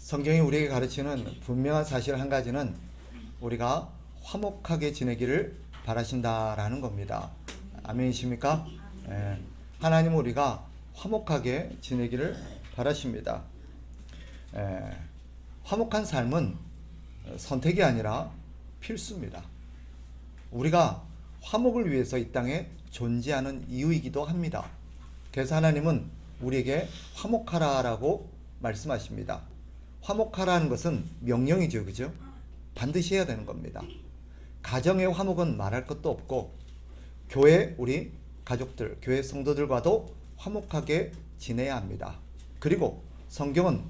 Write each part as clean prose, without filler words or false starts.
성경이 우리에게 가르치는 분명한 사실 한 가지는 우리가 화목하게 지내기를 바라신다라는 겁니다. 아멘이십니까? 예. 하나님은 우리가 화목하게 지내기를 바라십니다. 예. 화목한 삶은 선택이 아니라 필수입니다. 우리가 화목을 위해서 이 땅에 존재하는 이유이기도 합니다. 그래서 하나님은 우리에게 화목하라라고 말씀하십니다. 화목하라는 것은 명령이죠, 그죠? 반드시 해야 되는 겁니다. 가정의 화목은 말할 것도 없고, 교회 우리 가족들, 교회 성도들과도 화목하게 지내야 합니다. 그리고 성경은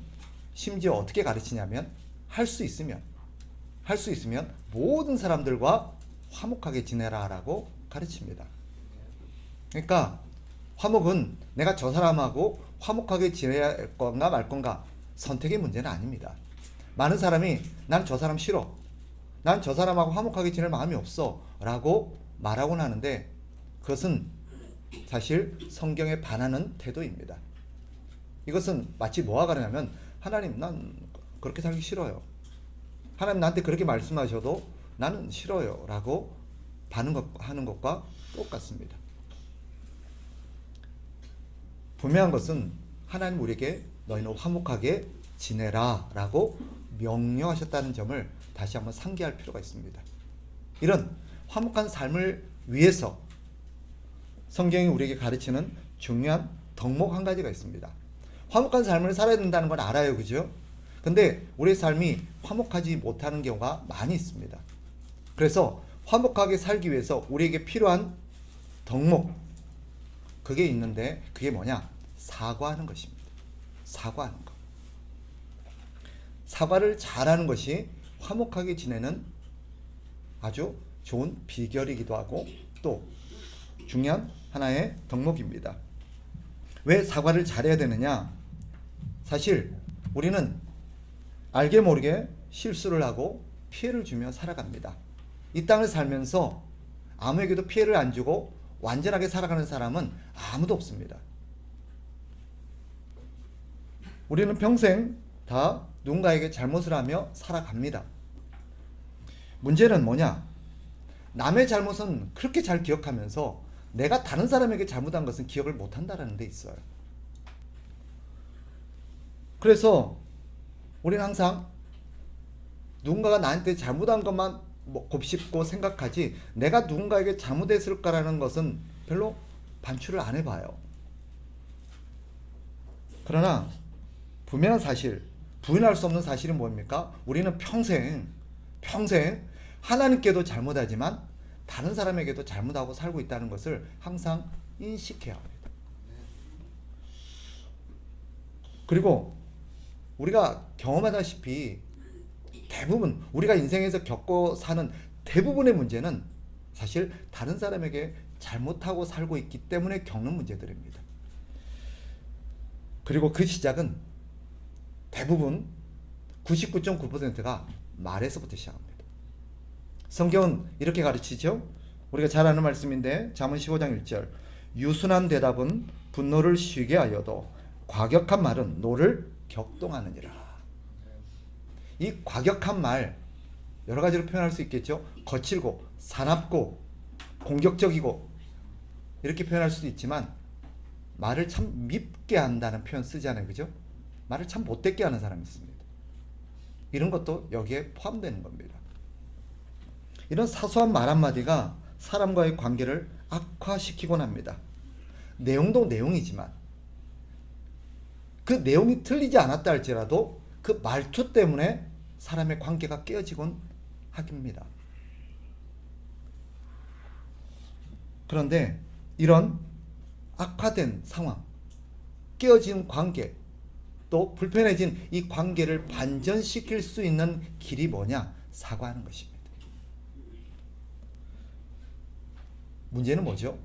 심지어 어떻게 가르치냐면 할 수 있으면 모든 사람들과 화목하게 지내라라고 가르칩니다. 그러니까 화목은 내가 저 사람하고 화목하게 지내야 할 건가 말 건가 선택의 문제는 아닙니다. 많은 사람이 난 저 사람 싫어, 난 저 사람하고 화목하게 지낼 마음이 없어 라고 말하곤 하는데, 그것은 사실 성경에 반하는 태도입니다. 이것은 마치 뭐와 다르냐면, 하나님 난 그렇게 살기 싫어요, 하나님 나한테 그렇게 말씀하셔도 나는 싫어요 라고 하는 것과 똑같습니다. 분명한 것은 하나님 우리에게 너희는 화목하게 지내라 라고 명령하셨다는 점을 다시 한번 상기할 필요가 있습니다. 이런 화목한 삶을 위해서 성경이 우리에게 가르치는 중요한 덕목 한 가지가 있습니다. 화목한 삶을 살아야 된다는 건 알아요, 그죠? 근데 우리의 삶이 화목하지 못하는 경우가 많이 있습니다. 그래서 화목하게 살기 위해서 우리에게 필요한 덕목, 그게 있는데, 그게 뭐냐? 사과하는 것입니다. 사과하는 것. 사과를 잘하는 것이 화목하게 지내는 아주 좋은 비결이기도 하고 또 중요한 하나의 덕목입니다. 왜 사과를 잘해야 되느냐? 사실 우리는 알게 모르게 실수를 하고 피해를 주며 살아갑니다. 이 땅을 살면서 아무에게도 피해를 안 주고 완전하게 살아가는 사람은 아무도 없습니다. 우리는 평생 다 누군가에게 잘못을 하며 살아갑니다. 문제는 뭐냐? 남의 잘못은 그렇게 잘 기억하면서 내가 다른 사람에게 잘못한 것은 기억을 못한다는 데 있어요. 그래서 우리는 항상 누군가가 나한테 잘못한 것만 곱씹고 생각하지, 내가 누군가에게 잘못했을까라는 것은 별로 반추를 안 해봐요. 그러나 분명한 사실, 부인할 수 없는 사실이 뭡니까? 우리는 평생 하나님께도 잘못하지만 다른 사람에게도 잘못하고 살고 있다는 것을 항상 인식해야 합니다. 그리고 우리가 경험하다시피 대부분 우리가 인생에서 겪고 사는 대부분의 문제는 사실 다른 사람에게 잘못하고 살고 있기 때문에 겪는 문제들입니다. 그리고 그 시작은 대부분 99.9%가 말에서부터 시작합니다. 성경은 이렇게 가르치죠. 우리가 잘 아는 말씀인데 잠언 15장 1절, 유순한 대답은 분노를 쉬게 하여도 과격한 말은 노를 격동하느니라. 이 과격한 말 여러 가지로 표현할 수 있겠죠. 거칠고 사납고 공격적이고 이렇게 표현할 수도 있지만, 말을 참 밉게 한다는 표현 쓰잖아요, 그죠? 말을 참 못되게 하는 사람이 있습니다. 이런 것도 여기에 포함되는 겁니다. 이런 사소한 말 한마디가 사람과의 관계를 악화시키곤 합니다. 내용도 내용이지만 그 내용이 틀리지 않았다 할지라도 그 말투 때문에 사람의 관계가 깨어지곤 합니다. 그런데 이런 악화된 상황, 깨어진 관계, 또 불편해진 이 관계를 반전시킬 수 있는 길이 뭐냐? 사과하는 것입니다. 문제는 뭐죠?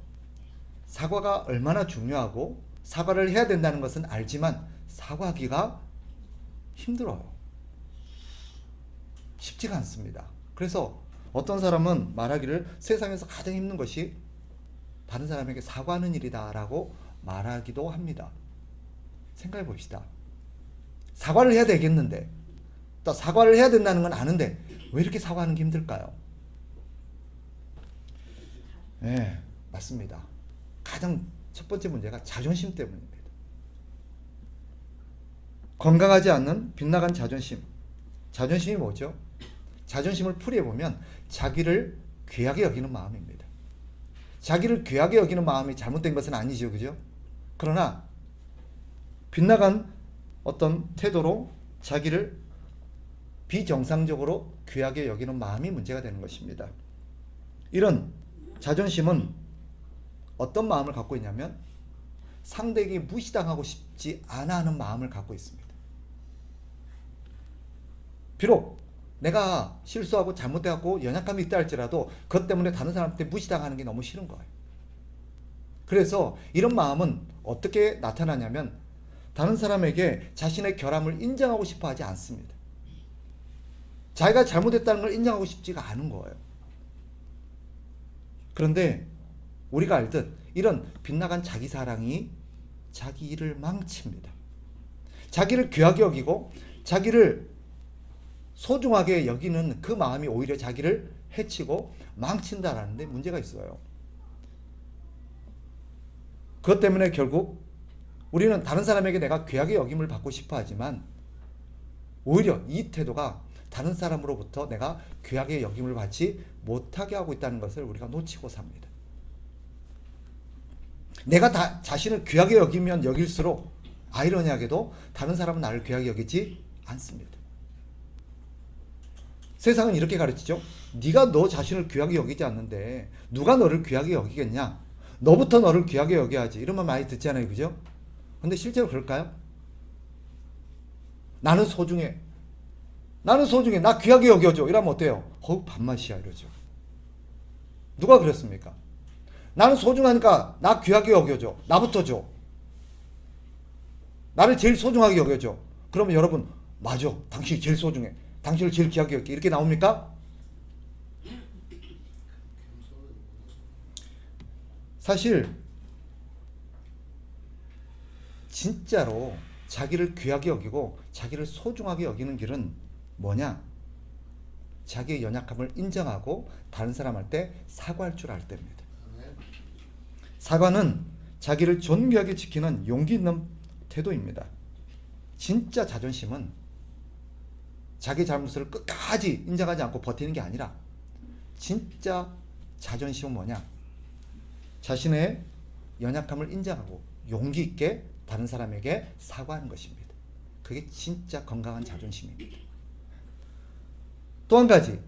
사과가 얼마나 중요하고 사과를 해야 된다는 것은 알지만 사과하기가 힘들어요. 쉽지가 않습니다. 그래서 어떤 사람은 말하기를 세상에서 가장 힘든 것이 다른 사람에게 사과하는 일이다 라고 말하기도 합니다. 생각해 봅시다. 사과를 해야 되겠는데 또 사과를 해야 된다는 건 아는데 왜 이렇게 사과하는 게 힘들까요? 네, 맞습니다. 가장 첫 번째 문제가 자존심 때문입니다. 건강하지 않는 빗나간 자존심. 자존심이 뭐죠? 자존심을 풀이해보면 자기를 귀하게 여기는 마음입니다. 자기를 귀하게 여기는 마음이 잘못된 것은 아니죠. 그죠? 그러나 빗나간 어떤 태도로 자기를 비정상적으로 귀하게 여기는 마음이 문제가 되는 것입니다. 이런 자존심은 어떤 마음을 갖고 있냐면 상대에게 무시당하고 싶지 않아 하는 마음을 갖고 있습니다. 비록 내가 실수하고 잘못해갖고 연약함이 있다 할지라도 그것 때문에 다른 사람한테 무시당하는 게 너무 싫은 거예요. 그래서 이런 마음은 어떻게 나타나냐면 다른 사람에게 자신의 결함을 인정하고 싶어 하지 않습니다. 자기가 잘못했다는 걸 인정하고 싶지가 않은 거예요. 그런데 우리가 알듯 이런 빗나간 자기 사랑이 자기 일을 망칩니다. 자기를 귀하게 여기고 자기를 소중하게 여기는 그 마음이 오히려 자기를 해치고 망친다라는 데 문제가 있어요. 그것 때문에 결국 우리는 다른 사람에게 내가 귀하게 여김을 받고 싶어 하지만 오히려 이 태도가 다른 사람으로부터 내가 귀하게 여김을 받지 못하게 하고 있다는 것을 우리가 놓치고 삽니다. 내가 자신을 귀하게 여기면 여길수록 아이러니하게도 다른 사람은 나를 귀하게 여기지 않습니다. 세상은 이렇게 가르치죠. 네가 너 자신을 귀하게 여기지 않는데 누가 너를 귀하게 여기겠냐? 너부터 너를 귀하게 여겨야지. 이런 말 많이 듣잖아요. 그죠? 근데 실제로 그럴까요? 나는 소중해. 나는 소중해. 나 귀하게 여겨줘. 이러면 어때요? 밥맛이야 이러죠. 누가 그랬습니까? 나는 소중하니까 나 귀하게 여겨줘. 나부터 줘. 나를 제일 소중하게 여겨줘. 그러면 여러분 맞아. 당신이 제일 소중해. 당신을 제일 귀하게 여겨. 이렇게 나옵니까? 사실 진짜로 자기를 귀하게 여기고 자기를 소중하게 여기는 길은 뭐냐? 자기의 연약함을 인정하고 다른 사람한테 사과할 줄 알 때입니다. 사과는 자기를 존귀하게 지키는 용기 있는 태도입니다. 진짜 자존심은 자기 잘못을 끝까지 인정하지 않고 버티는 게 아니라 진짜 자존심은 뭐냐? 자신의 연약함을 인정하고 용기 있게 다른 사람에게 사과하는 것입니다. 그게 진짜 건강한 자존심입니다. 또 한 가지,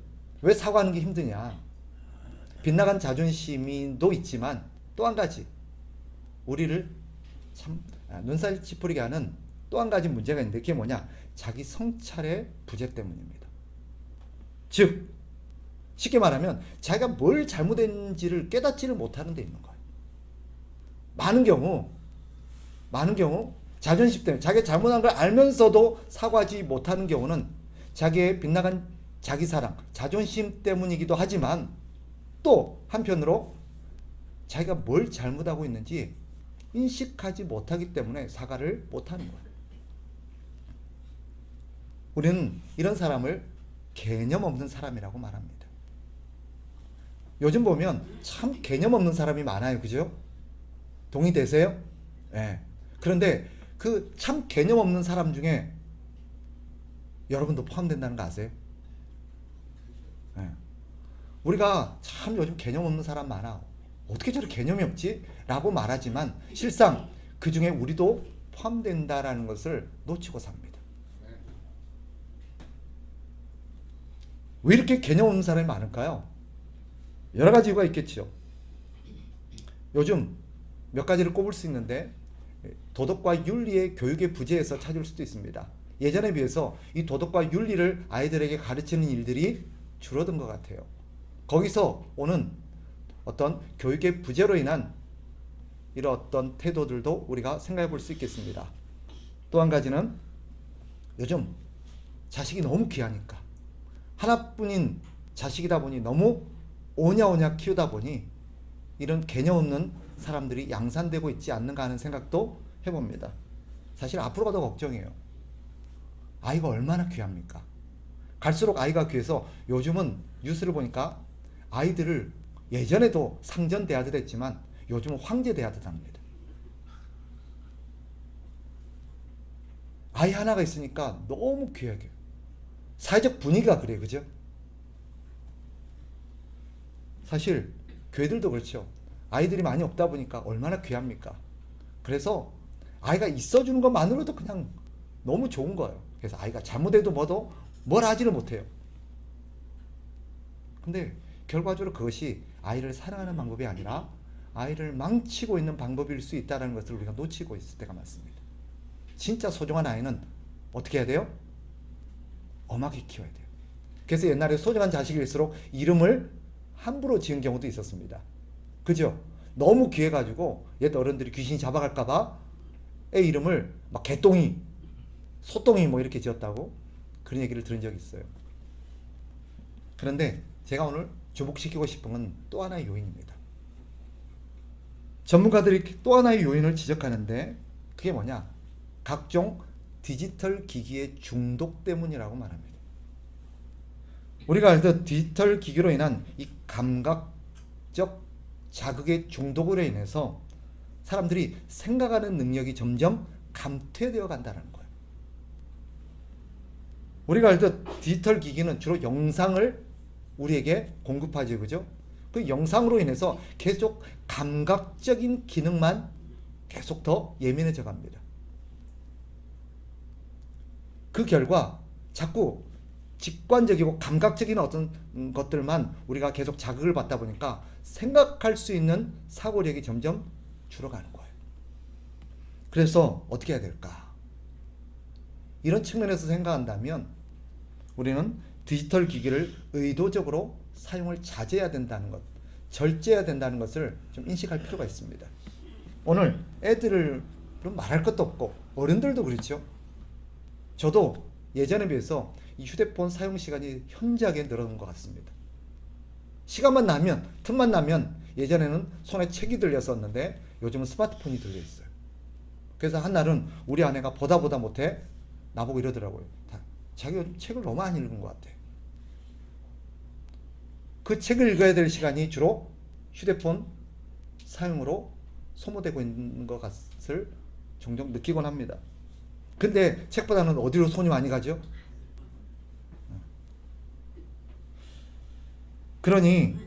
왜 사과하는 게 힘드냐? 빗나간 자존심도 있지만 또 한 가지, 우리를 참 눈살 찌푸리게 하는 또 한 가지 문제가 있는데 그게 뭐냐? 자기 성찰의 부재 때문입니다. 즉 쉽게 말하면 자기가 뭘 잘못했는지를 깨닫지를 못하는 데 있는 거예요. 많은 경우 자존심 때문에 자기가 잘못한 걸 알면서도 사과하지 못하는 경우는 자기의 빗나간 자기 사랑, 자존심 때문이기도 하지만 또 한편으로 자기가 뭘 잘못하고 있는지 인식하지 못하기 때문에 사과를 못하는 거예요. 우리는 이런 사람을 개념 없는 사람이라고 말합니다. 요즘 보면 참 개념 없는 사람이 많아요. 그죠? 동의되세요? 네. 그런데 그 참 개념 없는 사람 중에 여러분도 포함된다는 거 아세요? 네. 우리가 참 요즘 개념 없는 사람 많아. 어떻게 저렇게 개념이 없지? 라고 말하지만 실상 그 중에 우리도 포함된다라는 것을 놓치고 삽니다. 왜 이렇게 개념 없는 사람이 많을까요? 여러 가지 이유가 있겠죠. 요즘 몇 가지를 꼽을 수 있는데 도덕과 윤리의 교육의 부재에서 찾을 수도 있습니다. 예전에 비해서 이 도덕과 윤리를 아이들에게 가르치는 일들이 줄어든 것 같아요. 거기서 오는 어떤 교육의 부재로 인한 이런 어떤 태도들도 우리가 생각해 볼 수 있겠습니다. 또 한 가지는 요즘 자식이 너무 귀하니까 하나뿐인 자식이다 보니 너무 오냐오냐 키우다 보니 이런 개념 없는 사람들이 양산되고 있지 않는가 하는 생각도 해봅니다. 사실 앞으로가 더 걱정이에요. 아이가 얼마나 귀합니까? 갈수록 아이가 귀해서 요즘은 뉴스를 보니까 아이들을 예전에도 상전 대하듯 했지만 요즘은 황제 대하듯 합니다. 아이 하나가 있으니까 너무 귀하게. 사회적 분위기가 그래요. 그죠? 사실 교회들도 그렇죠. 아이들이 많이 없다 보니까 얼마나 귀합니까? 그래서 아이가 있어주는 것만으로도 그냥 너무 좋은 거예요. 그래서 아이가 잘못해도 뭐도 뭘 하지를 못해요. 근데 결과적으로 그것이 아이를 사랑하는 방법이 아니라 아이를 망치고 있는 방법일 수 있다는 것을 우리가 놓치고 있을 때가 많습니다. 진짜 소중한 아이는 어떻게 해야 돼요? 엄하게 키워야 돼요. 그래서 옛날에 소중한 자식일수록 이름을 함부로 지은 경우도 있었습니다. 그죠? 너무 귀해가지고 옛 어른들이 귀신이 잡아갈까봐 애 이름을 막 개똥이, 소똥이 뭐 이렇게 지었다고 그런 얘기를 들은 적이 있어요. 그런데 제가 오늘 주목시키고 싶은 건 또 하나의 요인입니다. 전문가들이 또 하나의 요인을 지적하는데 그게 뭐냐? 각종 디지털 기기의 중독 때문이라고 말합니다. 우리가 알듯 디지털 기기로 인한 이 감각적 자극의 중독으로 인해서 사람들이 생각하는 능력이 점점 감퇴되어 간다는 거예요. 우리가 알듯 디지털 기기는 주로 영상을 우리에게 공급하죠. 그죠? 그 영상으로 인해서 계속 감각적인 기능만 계속 더 예민해져 갑니다. 그 결과 자꾸 직관적이고 감각적인 어떤 것들만 우리가 계속 자극을 받다 보니까 생각할 수 있는 사고력이 점점 줄어가는 거예요. 그래서 어떻게 해야 될까? 이런 측면에서 생각한다면 우리는 디지털 기기를 의도적으로 사용을 자제해야 된다는 것, 절제해야 된다는 것을 좀 인식할 필요가 있습니다. 오늘 애들은 말할 것도 없고 어른들도 그렇죠. 저도 예전에 비해서 이 휴대폰 사용 시간이 현저하게 늘어난 것 같습니다. 시간만 나면, 틈만 나면 예전에는 손에 책이 들렸었는데 요즘은 스마트폰이 들려있어요. 그래서 한날은 우리 아내가 보다 못해 나보고 이러더라고요. 자기 요즘 책을 너무 안 읽은 것 같아. 그 책을 읽어야 될 시간이 주로 휴대폰 사용으로 소모되고 있는 것을 종종 느끼곤 합니다. 근데 책보다는 어디로 손이 많이 가죠? 그러니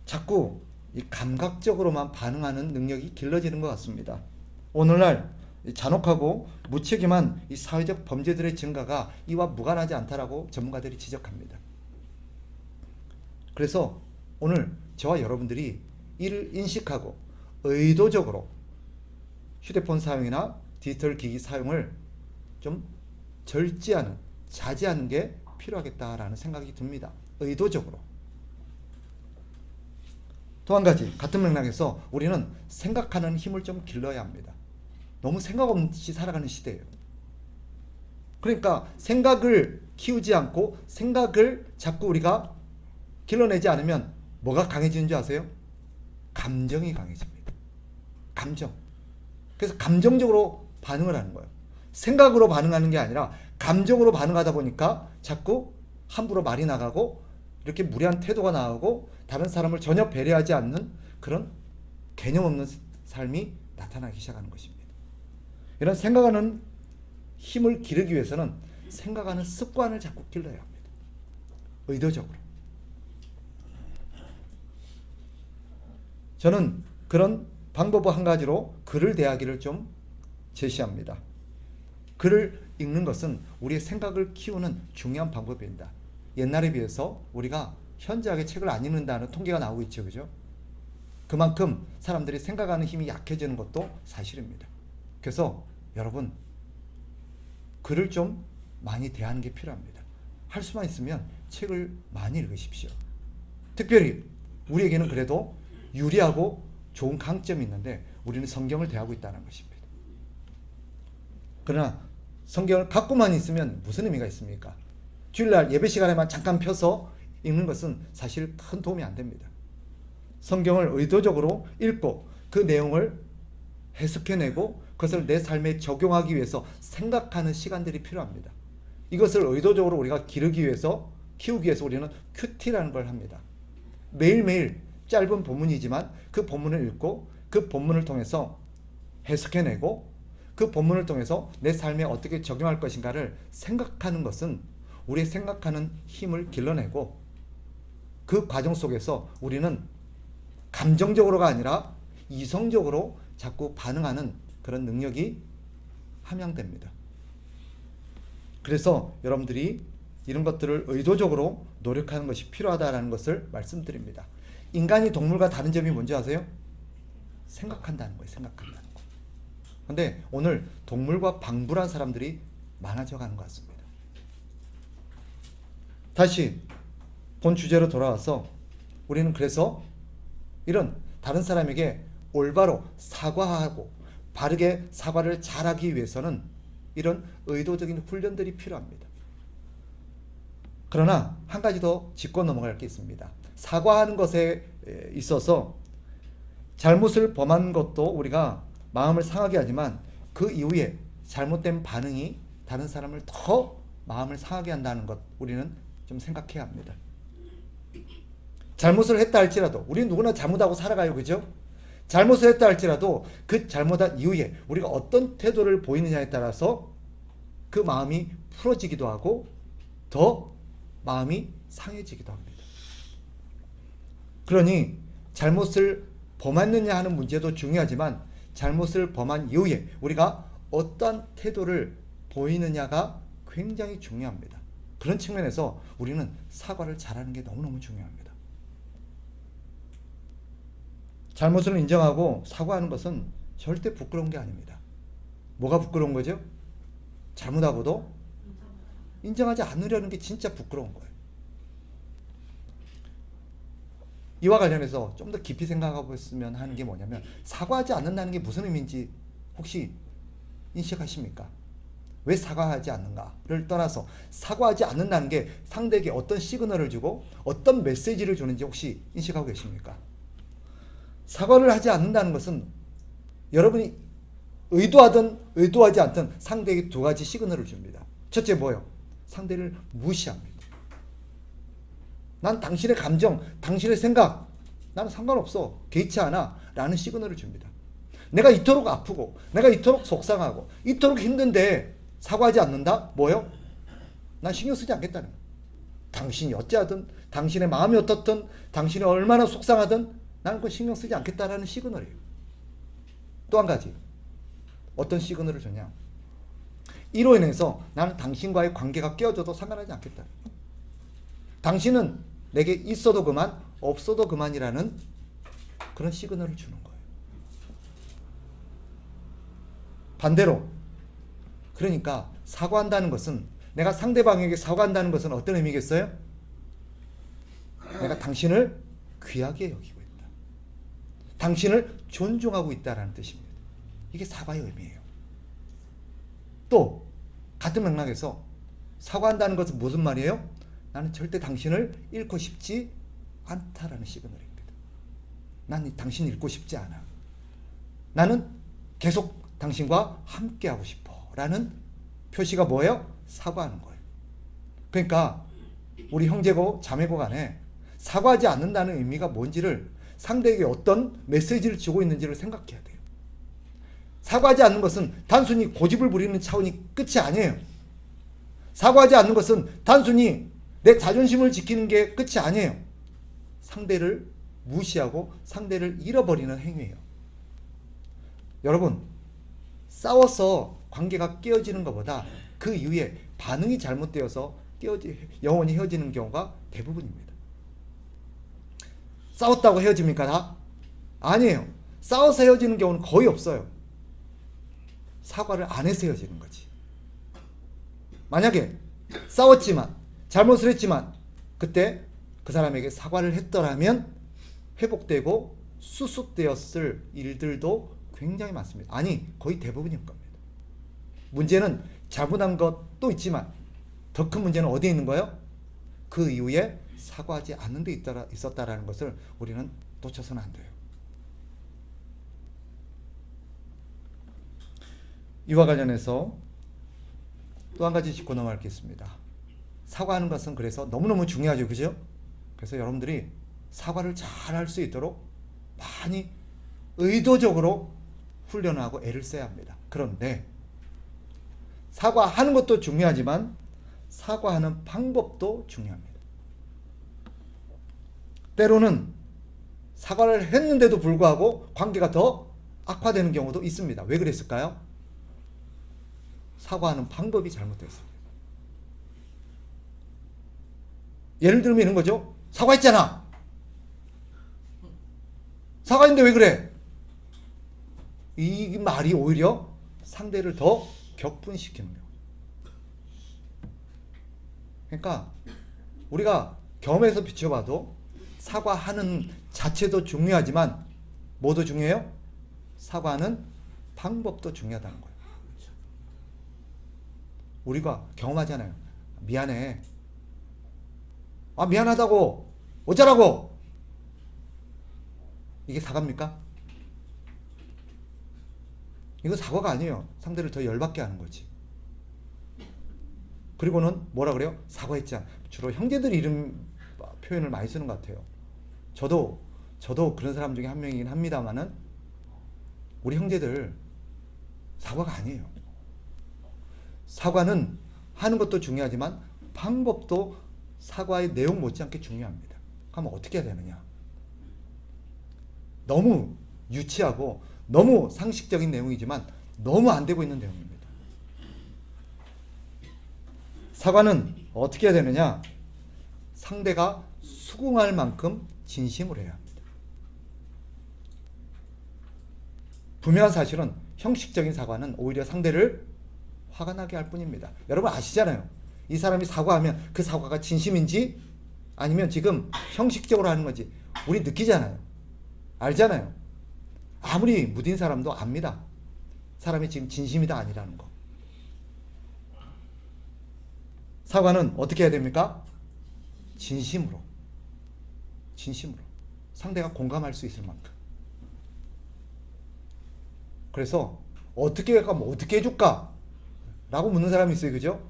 자꾸 이 감각적으로만 반응하는 능력이 길러지는 것 같습니다. 오늘날 잔혹하고 무책임한 이 사회적 범죄들의 증가가 이와 무관하지 않다라고 전문가들이 지적합니다. 그래서 오늘 저와 여러분들이 이를 인식하고 의도적으로 휴대폰 사용이나 디지털 기기 사용을 좀 절제하는, 자제하는 게 필요하겠다라는 생각이 듭니다. 의도적으로. 또 한 가지, 같은 맥락에서 우리는 생각하는 힘을 좀 길러야 합니다. 너무 생각 없이 살아가는 시대예요. 그러니까 생각을 키우지 않고 생각을 자꾸 우리가 길러내지 않으면 뭐가 강해지는 줄 아세요? 감정이 강해집니다. 감정. 그래서 감정적으로 반응을 하는 거예요. 생각으로 반응하는 게 아니라 감정으로 반응하다 보니까 자꾸 함부로 말이 나가고 이렇게 무례한 태도가 나오고 다른 사람을 전혀 배려하지 않는 그런 개념 없는 삶이 나타나기 시작하는 것입니다. 이런 생각하는 힘을 기르기 위해서는 생각하는 습관을 자꾸 길러야 합니다. 의도적으로. 저는 그런 방법 한 가지로 글을 대하기를 좀 제시합니다. 글을 읽는 것은 우리의 생각을 키우는 중요한 방법입니다. 옛날에 비해서 우리가 현저하게 책을 안 읽는다는 통계가 나오고 있죠. 그죠? 그만큼 사람들이 생각하는 힘이 약해지는 것도 사실입니다. 그래서 여러분, 글을 좀 많이 대하는 게 필요합니다. 할 수만 있으면 책을 많이 읽으십시오. 특별히 우리에게는 그래도 유리하고 좋은 강점이 있는데 우리는 성경을 대하고 있다는 것입니다. 그러나 성경을 갖고만 있으면 무슨 의미가 있습니까? 주일날 예배 시간에만 잠깐 펴서 읽는 것은 사실 큰 도움이 안 됩니다. 성경을 의도적으로 읽고 그 내용을 해석해내고 그것을 내 삶에 적용하기 위해서 생각하는 시간들이 필요합니다. 이것을 의도적으로 우리가 기르기 위해서, 키우기 위해서 우리는 큐티라는 걸 합니다. 매일매일 짧은 본문이지만 그 본문을 읽고 그 본문을 통해서 해석해내고 그 본문을 통해서 내 삶에 어떻게 적용할 것인가를 생각하는 것은 우리의 생각하는 힘을 길러내고, 그 과정 속에서 우리는 감정적으로가 아니라 이성적으로 자꾸 반응하는 그런 능력이 함양됩니다. 그래서 여러분들이 이런 것들을 의도적으로 노력하는 것이 필요하다는 것을 말씀드립니다. 인간이 동물과 다른 점이 뭔지 아세요? 생각한다는 거예요. 생각한다는 거. 근데 오늘 동물과 방불한 사람들이 많아져 가는 것 같습니다. 다시 본 주제로 돌아와서 우리는 그래서 이런 다른 사람에게 올바로 사과하고 바르게 사과를 잘하기 위해서는 이런 의도적인 훈련들이 필요합니다. 그러나 한 가지 더 짚고 넘어갈 게 있습니다. 사과하는 것에 있어서 잘못을 범한 것도 우리가 마음을 상하게 하지만 그 이후에 잘못된 반응이 다른 사람을 더 마음을 상하게 한다는 것, 우리는 좀 생각해야 합니다. 잘못을 했다 할지라도, 우리는 누구나 잘못하고 살아가요, 그죠? 잘못을 했다 할지라도 그 잘못한 이후에 우리가 어떤 태도를 보이느냐에 따라서 그 마음이 풀어지기도 하고 더 마음이 상해지기도 합니다. 그러니 잘못을 범했느냐 하는 문제도 중요하지만 잘못을 범한 이후에 우리가 어떠한 태도를 보이느냐가 굉장히 중요합니다. 그런 측면에서 우리는 사과를 잘하는 게 너무너무 중요합니다. 잘못을 인정하고 사과하는 것은 절대 부끄러운 게 아닙니다. 뭐가 부끄러운 거죠? 잘못하고도 인정하지 않으려는 게 진짜 부끄러운 거예요. 이와 관련해서 좀 더 깊이 생각해 보셨으면 하는 게 뭐냐면, 사과하지 않는다는 게 무슨 의미인지 혹시 인식하십니까? 왜 사과하지 않는가를 떠나서 사과하지 않는다는 게 상대에게 어떤 시그널을 주고 어떤 메시지를 주는지 혹시 인식하고 계십니까? 사과를 하지 않는다는 것은 여러분이 의도하든 의도하지 않든 상대에게 두 가지 시그널을 줍니다. 첫째 뭐요? 상대를 무시합니다. 난 당신의 감정, 당신의 생각, 나는 상관없어, 개의치 않아 라는 시그널을 줍니다. 내가 이토록 아프고 내가 이토록 속상하고 이토록 힘든데 사과하지 않는다? 뭐요? 난 신경 쓰지 않겠다는 거예요. 당신이 어찌하든, 당신의 마음이 어떻든, 당신이 얼마나 속상하든 나는 그거 신경 쓰지 않겠다라는 시그널이에요. 또 한 가지, 어떤 시그널을 줬냐? 이로 인해서 나는 당신과의 관계가 깨어져도 상관하지 않겠다. 당신은 내게 있어도 그만, 없어도 그만이라는 그런 시그널을 주는 거예요. 반대로, 그러니까 사과한다는 것은, 내가 상대방에게 사과한다는 것은 어떤 의미겠어요? 내가 당신을 귀하게 여기고 있다. 당신을 존중하고 있다라는 뜻입니다. 이게 사과의 의미예요. 또 같은 맥락에서 사과한다는 것은 무슨 말이에요? 나는 절대 당신을 잃고 싶지 않다라는 시그널입니다. 난 당신 잃고 싶지 않아. 나는 계속 당신과 함께하고 싶어 라는 표시가 뭐예요? 사과하는 거예요. 그러니까 우리 형제고 자매고 간에 사과하지 않는다는 의미가 뭔지를, 상대에게 어떤 메시지를 주고 있는지를 생각해야 돼요. 사과하지 않는 것은 단순히 고집을 부리는 차원이 끝이 아니에요. 사과하지 않는 것은 단순히 내 자존심을 지키는 게 끝이 아니에요. 상대를 무시하고 상대를 잃어버리는 행위예요. 여러분, 싸워서 관계가 깨어지는 것보다 그 이후에 반응이 잘못되어서 영원히 헤어지는 경우가 대부분입니다. 싸웠다고 헤어집니까 다? 아니에요. 싸워서 헤어지는 경우는 거의 없어요. 사과를 안 해서 헤어지는 거지. 만약에 싸웠지만, 잘못을 했지만 그때 그 사람에게 사과를 했더라면 회복되고 수습되었을 일들도 굉장히 많습니다. 아니, 거의 대부분일 겁니다. 문제는 잘못한 것도 있지만 더 큰 문제는 어디에 있는 거예요? 그 이후에 사과하지 않는 데 있었다라는 것을 우리는 놓쳐서는 안 돼요. 이와 관련해서 또 한 가지 짚고 넘어가겠습니다. 사과하는 것은 그래서 너무너무 중요하죠. 그죠? 그래서 여러분들이 사과를 잘 할 수 있도록 많이 의도적으로 훈련하고 애를 써야 합니다. 그런데 사과하는 것도 중요하지만 사과하는 방법도 중요합니다. 때로는 사과를 했는데도 불구하고 관계가 더 악화되는 경우도 있습니다. 왜 그랬을까요? 사과하는 방법이 잘못됐습니다. 예를 들면 이런 거죠. 사과했잖아. 사과했는데 왜 그래? 이 말이 오히려 상대를 더 격분시키는 거예요. 그러니까 우리가 경험에서 비춰봐도 사과하는 자체도 중요하지만 뭐도 중요해요? 사과하는 방법도 중요하다는 거예요. 우리가 경험하잖아요. 미안해. 아, 미안하다고. 어쩌라고. 이게 사과입니까? 이거 사과가 아니에요. 상대를 더 열받게 하는 거지. 그리고는 뭐라 그래요? 사과했잖아. 주로 형제들이 이런 표현을 많이 쓰는 것 같아요. 저도 그런 사람 중에 한 명이긴 합니다만은 우리 형제들 사과가 아니에요. 사과는 하는 것도 중요하지만 방법도 사과의 내용 못지않게 중요합니다. 그러면 어떻게 해야 되느냐? 너무 유치하고 너무 상식적인 내용이지만 너무 안 되고 있는 내용입니다. 사과는 어떻게 해야 되느냐? 상대가 수긍할 만큼 진심으로 해야 합니다. 분명한 사실은 형식적인 사과는 오히려 상대를 화가 나게 할 뿐입니다. 여러분 아시잖아요. 이 사람이 사과하면 그 사과가 진심인지 아니면 지금 형식적으로 하는 건지 우리 느끼잖아요. 알잖아요. 아무리 무딘 사람도 압니다. 사람이 지금 진심이다 아니라는 거. 사과는 어떻게 해야 됩니까? 진심으로. 상대가 공감할 수 있을 만큼. 그래서 어떻게 하면 어떻게 해줄까? 라고 묻는 사람이 있어요. 그죠?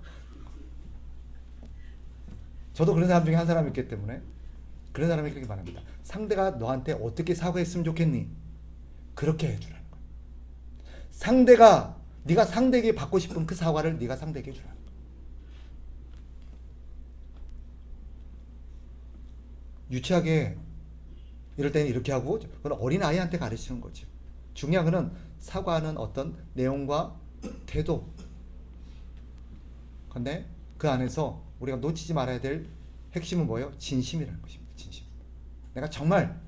저도 그런 사람 중에 한 사람이 있기 때문에 그런 사람이 그렇게 말합니다. 상대가 너한테 어떻게 사과했으면 좋겠니? 그렇게 해주라는 거야. 상대가 네가 상대에게 받고 싶은 그 사과를 네가 상대에게 해주라는 거야. 유치하게 이럴 때는 이렇게 하고 그건 어린아이한테 가르치는 거죠. 중요한 거는 사과하는 어떤 내용과 태도. 근데 그 안에서 우리가 놓치지 말아야 될 핵심은 뭐예요? 진심이라는 것입니다. 진심. 내가 정말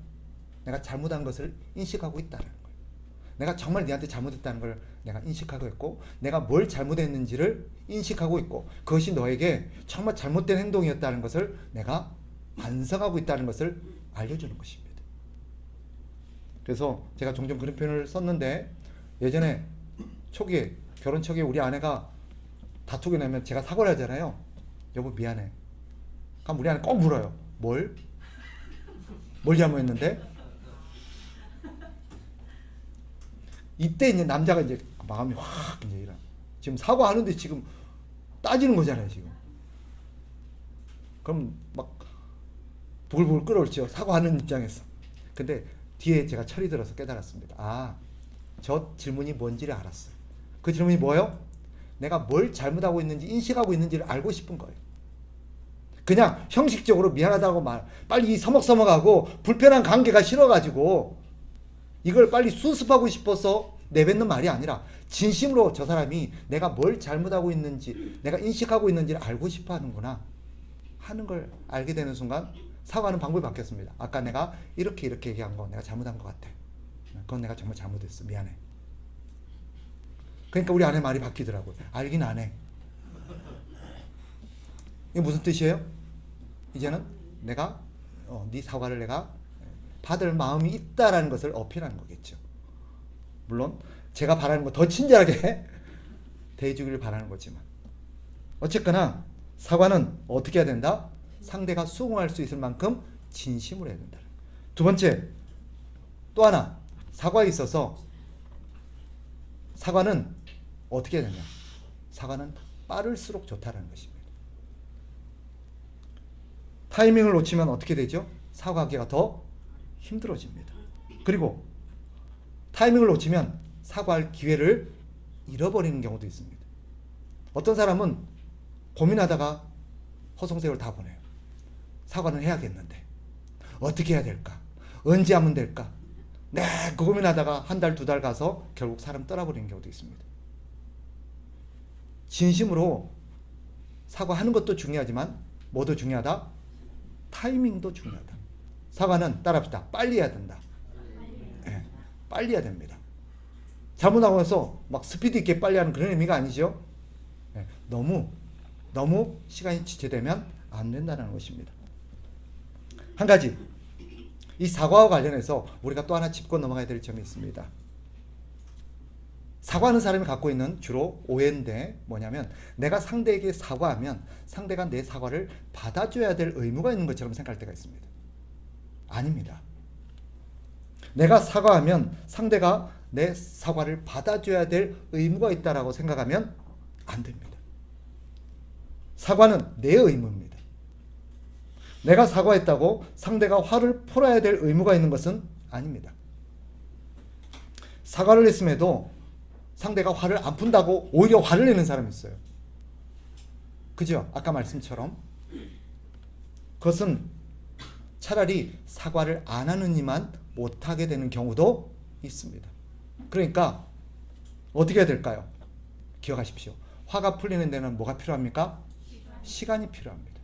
내가 잘못한 것을 인식하고 있다는 거예요. 내가 정말 네한테 잘못했다는 걸 내가 인식하고 있고 내가 뭘 잘못했는지를 인식하고 있고 그것이 너에게 정말 잘못된 행동이었다는 것을 내가 반성하고 있다는 것을 알려주는 것입니다. 그래서 제가 종종 그런 표현을 썼는데 예전에 초기에 결혼 초기에 우리 아내가 다투게 되면 제가 사과를 하잖아요. 여보 미안해. 그럼 우리 아내 꼭 물어요. 뭘 잘못했는데? 이때 이제 남자가 이제 마음이 확 이제 이런. 지금 사과하는데 지금 따지는 거잖아요 지금. 그럼 막 부글부글 끓어올죠. 사과하는 입장에서. 근데 뒤에 제가 철이 들어서 깨달았습니다. 아, 저 질문이 뭔지를 알았어요. 그 질문이 뭐예요? 내가 뭘 잘못하고 있는지 인식하고 있는지를 알고 싶은 거예요. 그냥 형식적으로 미안하다고 빨리 서먹서먹하고 불편한 관계가 싫어가지고 이걸 빨리 수습하고 싶어서 내뱉는 말이 아니라 진심으로 저 사람이 내가 뭘 잘못하고 있는지 내가 인식하고 있는지를 알고 싶어 하는구나 하는 걸 알게 되는 순간 사과하는 방법이 바뀌었습니다. 아까 내가 이렇게 얘기한 거 내가 잘못한 것 같아. 그건 내가 정말 잘못했어. 미안해. 그러니까 우리 아내 말이 바뀌더라고요. 알긴 안 해. 이게 무슨 뜻이에요? 이제는 내가 네 사과를 내가 받을 마음이 있다라는 것을 어필하는 거겠죠. 물론 제가 바라는 거 더 친절하게 대해주기를 바라는 거지만 어쨌거나 사과는 어떻게 해야 된다? 상대가 수긍할 수 있을 만큼 진심으로 해야 된다. 두 번째, 또 하나 사과에 있어서 사과는 어떻게 해야 되냐? 사과는 빠를수록 좋다는 것입니다. 타이밍을 놓치면 어떻게 되죠? 사과하기가 더 힘들어집니다. 그리고 타이밍을 놓치면 사과할 기회를 잃어버리는 경우도 있습니다. 어떤 사람은 고민하다가 허송세월 다 보내요. 사과는 해야겠는데 어떻게 해야 될까? 언제 하면 될까? 네, 그 고민하다가 한 달, 두 달 가서 결국 사람 떠나버리는 경우도 있습니다. 진심으로 사과하는 것도 중요하지만 뭐도 중요하다? 타이밍도 중요하다. 사과는 따라합시다. 빨리 해야 된다. 네, 빨리 해야 됩니다. 잘못하고 나서 막 스피드 있게 빨리 하는 그런 의미가 아니죠. 네, 너무 시간이 지체되면 안 된다는 것입니다. 한 가지, 이 사과와 관련해서 우리가 또 하나 짚고 넘어가야 될 점이 있습니다. 사과하는 사람이 갖고 있는 주로 오해인데 뭐냐면 내가 상대에게 사과하면 상대가 내 사과를 받아줘야 될 의무가 있는 것처럼 생각할 때가 있습니다. 아닙니다. 내가 사과하면 상대가 내 사과를 받아줘야 될 의무가 있다라고 생각하면 안 됩니다. 사과는 내 의무입니다. 내가 사과했다고 상대가 화를 풀어야 될 의무가 있는 것은 아닙니다. 사과를 했음에도 상대가 화를 안 푼다고 오히려 화를 내는 사람이 있어요. 그죠? 아까 말씀처럼 그것은 차라리 사과를 안 하는 이만 못하게 되는 경우도 있습니다. 그러니까 어떻게 해야 될까요? 기억하십시오. 화가 풀리는 데는 뭐가 필요합니까? 시간이 필요합니다.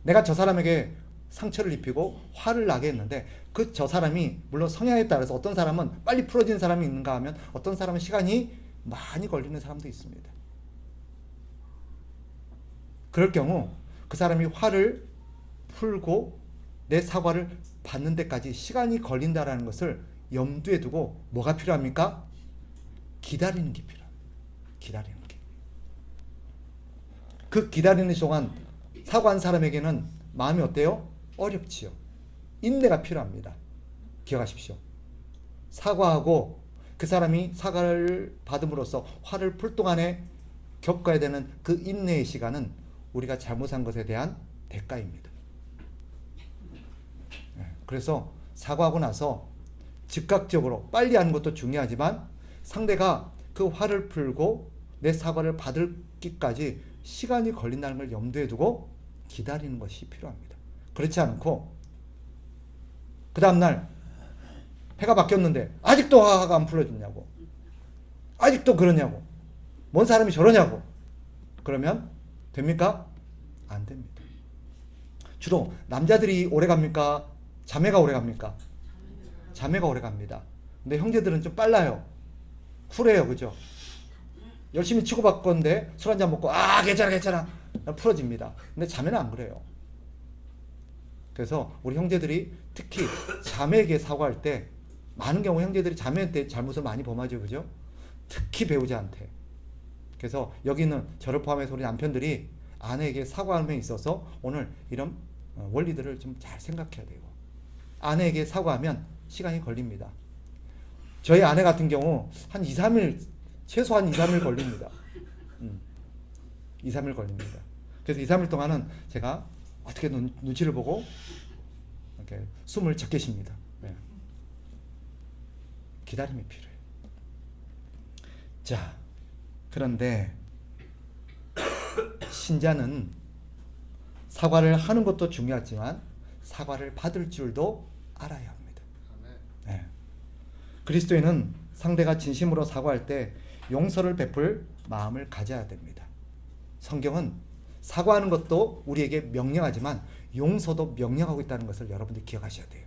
내가 저 사람에게 상처를 입히고 화를 나게 했는데 그 저 사람이 물론 성향에 따라서 어떤 사람은 빨리 풀어지는 사람이 있는가 하면 어떤 사람은 시간이 많이 걸리는 사람도 있습니다. 그럴 경우 그 사람이 화를 풀고 내 사과를 받는 데까지 시간이 걸린다라는 것을 염두에 두고 뭐가 필요합니까? 기다리는 게 필요합니다. 기다리는 게. 그 기다리는 동안 사과한 사람에게는 마음이 어때요? 어렵지요. 인내가 필요합니다. 기억하십시오. 사과하고 그 사람이 사과를 받음으로써 화를 풀 동안에 겪어야 되는 그 인내의 시간은 우리가 잘못한 것에 대한 대가입니다. 그래서 사과하고 나서 즉각적으로 빨리 하는 것도 중요하지만 상대가 그 화를 풀고 내 사과를 받을기까지 시간이 걸린다는 걸 염두에 두고 기다리는 것이 필요합니다. 그렇지 않고 그 다음날 해가 바뀌었는데 아직도 화가 안 풀어졌냐고, 아직도 그러냐고, 뭔 사람이 저러냐고, 그러면 됩니까? 안 됩니다. 주로 남자들이 오래 갑니까? 자매가 오래 갑니까? 자매가 오래 갑니다. 근데 형제들은 좀 빨라요. 쿨해요. 그죠? 열심히 치고받건데 술 한잔 먹고 괜찮아 풀어집니다. 근데 자매는 안 그래요. 그래서 우리 형제들이 특히 자매에게 사과할 때 많은 경우 형제들이 자매한테 잘못을 많이 범하죠. 그죠? 특히 배우자한테. 그래서 여기는 저를 포함해서 우리 남편들이 아내에게 사과함에 있어서 오늘 이런 원리들을 좀 잘 생각해야 돼요. 아내에게 사과하면 시간이 걸립니다. 저희 아내 같은 경우 한 2, 3일 최소한 2, 3일 걸립니다. 2, 3일 걸립니다. 그래서 2, 3일 동안은 제가 어떻게 눈치를 보고 이렇게 숨을 적게 쉽니다. 네. 기다림이 필요해요. 자, 그런데 신자는 사과를 하는 것도 중요하지만 사과를 받을 줄도 알아야 합니다. 네. 그리스도인은 상대가 진심으로 사과할 때 용서를 베풀 마음을 가져야 됩니다. 성경은 사과하는 것도 우리에게 명령하지만 용서도 명령하고 있다는 것을 여러분들이 기억하셔야 돼요.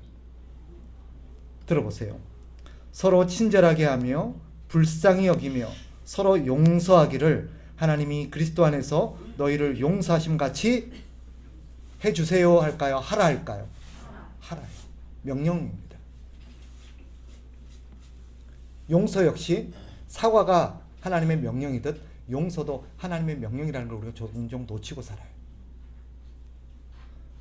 들어보세요. 서로 친절하게 하며 불쌍히 여기며 서로 용서하기를 하나님이 그리스도 안에서 너희를 용서하심 같이 해주세요 할까요? 하라 할까요? 하라요. 명령입니다. 용서 역시 사과가 하나님의 명령이듯 용서도 하나님의 명령이라는 걸 우리가 종종 놓치고 살아요.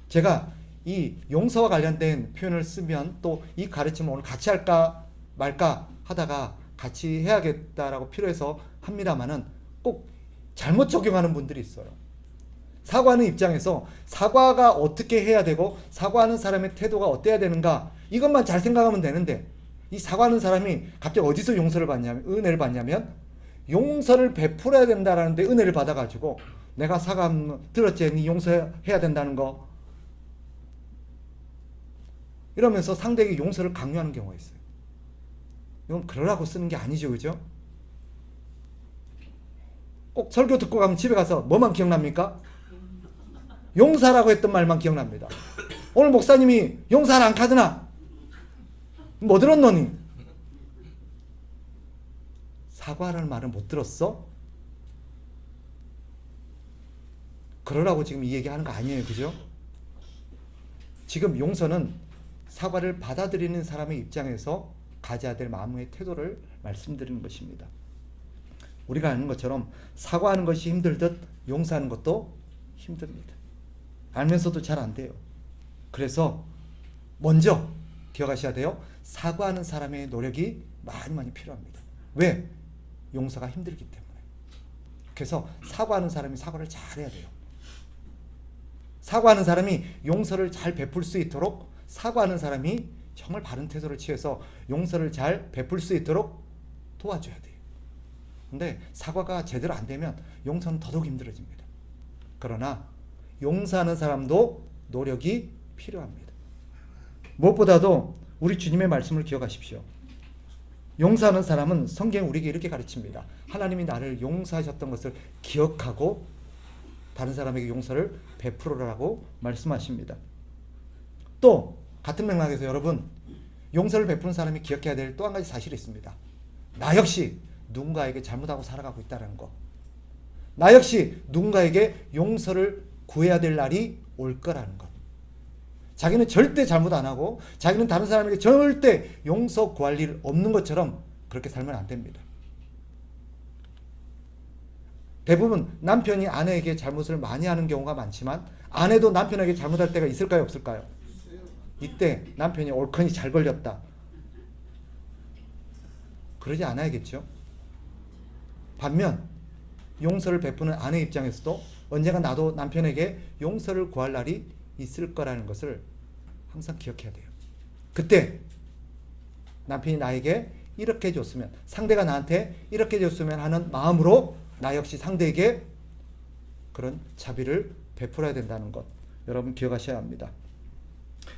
제가 이 용서와 관련된 표현을 쓰면 또 이 가르침을 오늘 같이 할까 말까 하다가 같이 해야겠다라고 필요해서 합니다만은 꼭 잘못 적용하는 분들이 있어요. 사과하는 입장에서 사과가 어떻게 해야 되고 사과하는 사람의 태도가 어때야 되는가 이것만 잘 생각하면 되는데 이 사과하는 사람이 갑자기 어디서 용서를 받냐면 은혜를 받냐면 용서를 베풀어야 된다라는데 은혜를 받아가지고 내가 사과 들었지 니 용서해야 된다는 거 이러면서 상대에게 용서를 강요하는 경우가 있어요. 이건 그러라고 쓰는 게 아니죠, 그죠? 꼭 설교 듣고 가면 집에 가서 뭐만 기억납니까? 용서라고 했던 말만 기억납니다. 오늘 목사님이 용서를 안 카드나? 뭐 들었노니? 사과라는 말은 못 들었어? 그러라고 지금 이 얘기하는 거 아니에요, 그죠? 지금 용서는 사과를 받아들이는 사람의 입장에서 가져야 될 마음의 태도를 말씀드리는 것입니다. 우리가 아는 것처럼 사과하는 것이 힘들듯 용서하는 것도 힘듭니다. 알면서도 잘 안 돼요. 그래서 먼저 기억하셔야 돼요. 사과하는 사람의 노력이 많이 필요합니다. 왜? 용서가 힘들기 때문에. 그래서 사과하는 사람이 사과를 잘해야 돼요. 사과하는 사람이 용서를 잘 베풀 수 있도록 사과하는 사람이 정말 바른 태도를 취해서 용서를 잘 베풀 수 있도록 도와줘야 돼요. 근데 사과가 제대로 안 되면 용서는 더더욱 힘들어집니다. 그러나 용서하는 사람도 노력이 필요합니다. 무엇보다도 우리 주님의 말씀을 기억하십시오. 용서하는 사람은 성경이 우리에게 이렇게 가르칩니다. 하나님이 나를 용서하셨던 것을 기억하고 다른 사람에게 용서를 베풀어라고 말씀하십니다. 또 같은 맥락에서 여러분 용서를 베푸는 사람이 기억해야 될 또 한 가지 사실이 있습니다. 나 역시 누군가에게 잘못하고 살아가고 있다는 거. 나 역시 누군가에게 용서를 구해야 될 날이 올 거라는 것. 자기는 절대 잘못 안 하고 자기는 다른 사람에게 절대 용서 구할 일 없는 것처럼 그렇게 살면 안 됩니다. 대부분 남편이 아내에게 잘못을 많이 하는 경우가 많지만 아내도 남편에게 잘못할 때가 있을까요, 없을까요? 이때 남편이 옳거니 잘 걸렸다. 그러지 않아야겠죠. 반면 용서를 베푸는 아내 입장에서도 언젠가 나도 남편에게 용서를 구할 날이 있을 거라는 것을 항상 기억해야 돼요. 그때 남편이 나에게 이렇게 해줬으면, 상대가 나한테 이렇게 해줬으면 하는 마음으로 나 역시 상대에게 그런 자비를 베풀어야 된다는 것 여러분 기억하셔야 합니다.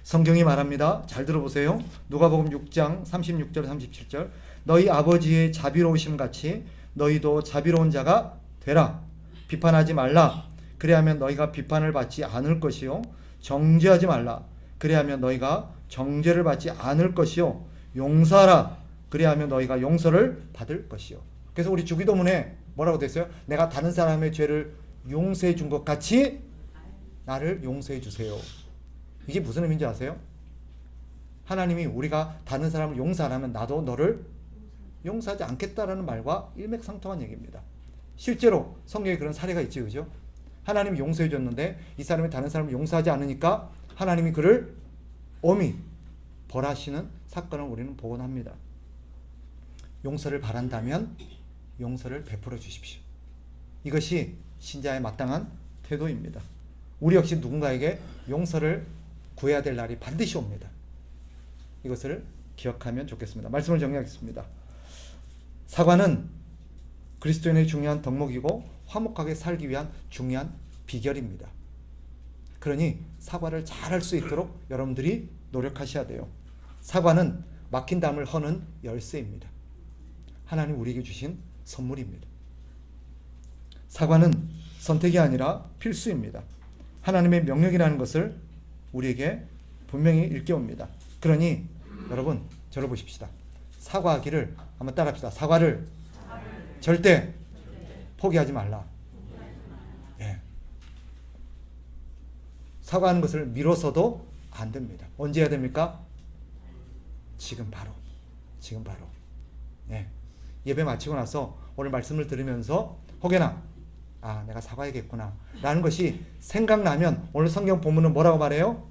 성경이 말합니다. 잘 들어보세요. 누가복음 6장 36절 37절 너희 아버지의 자비로우심 같이 너희도 자비로운 자가 되라. 비판하지 말라. 그래야면 너희가 비판을 받지 않을 것이요. 정죄하지 말라. 그래야면 너희가 정죄를 받지 않을 것이요. 용서하라. 그래야면 너희가 용서를 받을 것이요. 그래서 우리 주기도문에 뭐라고 돼 있어요? 내가 다른 사람의 죄를 용서해 준 것 같이 나를 용서해 주세요. 이게 무슨 의미인지 아세요? 하나님이 우리가 다른 사람을 용서 안 하면 나도 너를 용서하지 않겠다라는 말과 일맥상통한 얘기입니다. 실제로 성경에 그런 사례가 있지, 그죠? 하나님이 용서해 줬는데 이 사람이 다른 사람을 용서하지 않으니까 하나님이 그를 엄히 벌하시는 사건을 우리는 보곤 합니다. 용서를 바란다면 용서를 베풀어 주십시오. 이것이 신자의 마땅한 태도입니다. 우리 역시 누군가에게 용서를 구해야 될 날이 반드시 옵니다. 이것을 기억하면 좋겠습니다. 말씀을 정리하겠습니다. 사과는 그리스도인의 중요한 덕목이고 화목하게 살기 위한 중요한 비결입니다. 그러니 사과를 잘할 수 있도록 여러분들이 노력하셔야 돼요. 사과는 막힌 담을 허는 열쇠입니다. 하나님 우리에게 주신 선물입니다. 사과는 선택이 아니라 필수입니다. 하나님의 명령이라는 것을 우리에게 분명히 일깨웁니다. 그러니 여러분 저를 보십시다. 사과하기를 한번 따라합시다. 사과를 절대 포기하지 말라. 예. 사과하는 것을 미뤄서도 안 됩니다. 언제 해야 됩니까? 지금 바로. 지금 바로. 예. 예배 마치고 나서 오늘 말씀을 들으면서 혹여나 내가 사과해야겠구나 라는 것이 생각나면 오늘 성경 본문은 뭐라고 말해요?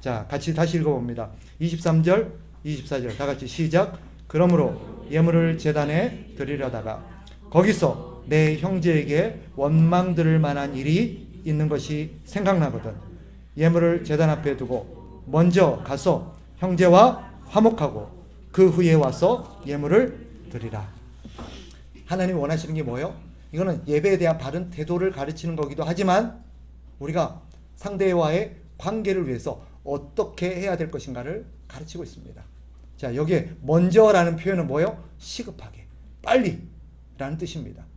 자, 같이 다시 읽어봅니다. 23절, 24절 다 같이 시작. 그러므로 예물을 제단에 드리려다가 거기서 내 형제에게 원망 들을 만한 일이 있는 것이 생각나거든 예물을 제단 앞에 두고 먼저 가서 형제와 화목하고 그 후에 와서 예물을 드리라. 하나님이 원하시는 게 뭐예요? 이거는 예배에 대한 바른 태도를 가르치는 거기도 하지만 우리가 상대와의 관계를 위해서 어떻게 해야 될 것인가를 가르치고 있습니다. 자, 여기에 먼저라는 표현은 뭐예요? 시급하게, 빨리 라는 뜻입니다.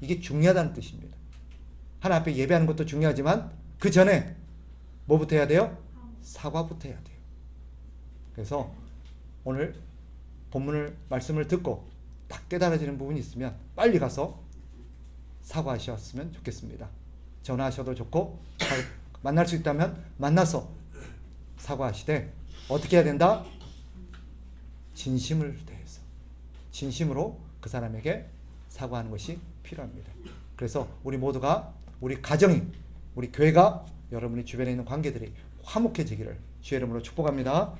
이게 중요하다는 뜻입니다. 하나님 앞에 예배하는 것도 중요하지만 그 전에 뭐부터 해야 돼요? 사과부터 해야 돼요. 그래서 오늘 본문을 말씀을 듣고 딱 깨달아지는 부분이 있으면 빨리 가서 사과하셨으면 좋겠습니다. 전화하셔도 좋고 만날 수 있다면 만나서 사과하시되 어떻게 해야 된다? 진심을 대해서 진심으로 그 사람에게 사과하는 것이 필요합니다. 그래서 우리 모두가 우리 가정이 우리 교회가 여러분이 주변에 있는 관계들이 화목해지기를 주의 이름으로 축복합니다.